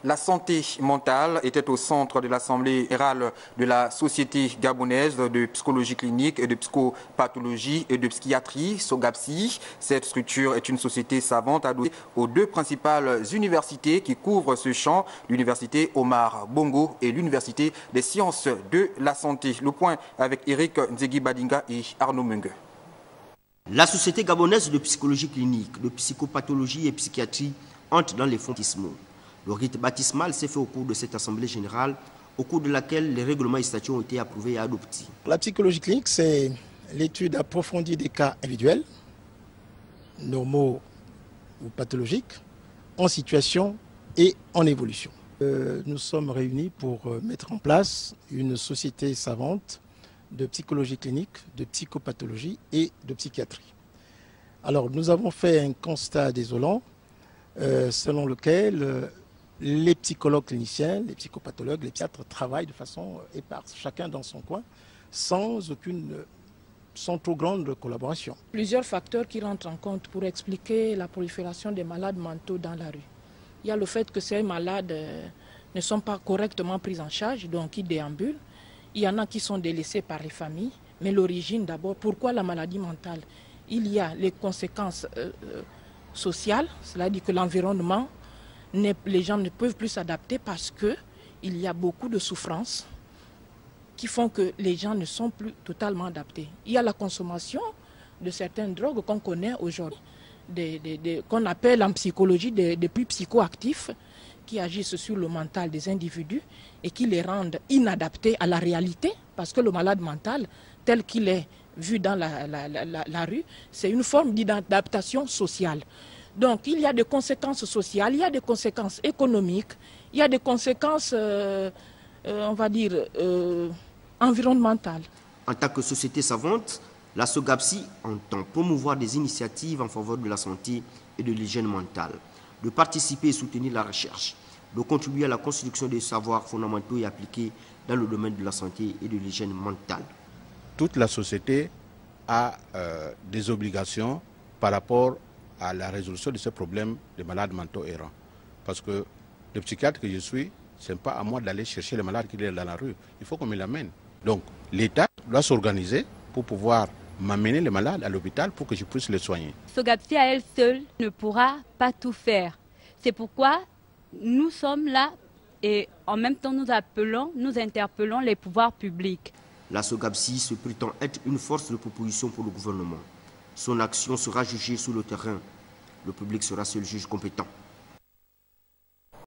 La santé mentale était au centre de l'Assemblée générale de la Société gabonaise de psychologie clinique et de psychopathologie et de psychiatrie, SOGAPSY. Cette structure est une société savante adossée aux deux principales universités qui couvrent ce champ, l'université Omar Bongo et l'université des sciences de la santé. Le point avec Eric Nzegui Badinga et Arnaud Mungue. La Société gabonaise de psychologie clinique, de psychopathologie et psychiatrie entre dans les fonds baptismaux. Le rite baptismal s'est fait au cours de cette Assemblée générale, au cours de laquelle les règlements et statuts ont été approuvés et adoptés. La psychologie clinique, c'est l'étude approfondie des cas individuels, normaux ou pathologiques, en situation et en évolution. Nous sommes réunis pour mettre en place une société savante de psychologie clinique, de psychopathologie et de psychiatrie. Alors, nous avons fait un constat désolant selon lequel les psychologues cliniciens, les psychopathologues, les psychiatres travaillent de façon éparse, chacun dans son coin, sans trop grande collaboration. Plusieurs facteurs qui rentrent en compte pour expliquer la prolifération des malades mentaux dans la rue. Il y a le fait que ces malades ne sont pas correctement pris en charge, donc ils déambulent. Il y en a qui sont délaissés par les familles. Mais l'origine d'abord, pourquoi la maladie mentale? Il y a les conséquences sociales, cela dit que l'environnement, les gens ne peuvent plus s'adapter parce qu'il y a beaucoup de souffrances qui font que les gens ne sont plus totalement adaptés. Il y a la consommation de certaines drogues qu'on connaît aujourd'hui, qu'on appelle en psychologie des puits psychoactifs qui agissent sur le mental des individus et qui les rendent inadaptés à la réalité, parce que le malade mental, tel qu'il est vu dans la rue, c'est une forme d'inadaptation sociale. Donc il y a des conséquences sociales, il y a des conséquences économiques, il y a des conséquences, on va dire, environnementales. En tant que société savante, la SOGAPSY entend promouvoir des initiatives en faveur de la santé et de l'hygiène mentale, de participer et soutenir la recherche, de contribuer à la construction des savoirs fondamentaux et appliqués dans le domaine de la santé et de l'hygiène mentale. Toute la société a des obligations par rapport à la résolution de ce problème des malades mentaux errants. Parce que le psychiatre que je suis, ce n'est pas à moi d'aller chercher les malades qui sont dans la rue. Il faut qu'on me l'amène. Donc l'État doit s'organiser pour pouvoir m'amener les malades à l'hôpital pour que je puisse les soigner. SOGAPSY à elle seule ne pourra pas tout faire. C'est pourquoi nous sommes là et en même temps nous interpellons les pouvoirs publics. La SOGAPSY se prétend être une force de proposition pour le gouvernement. Son action sera jugée sur le terrain. Le public sera seul juge compétent.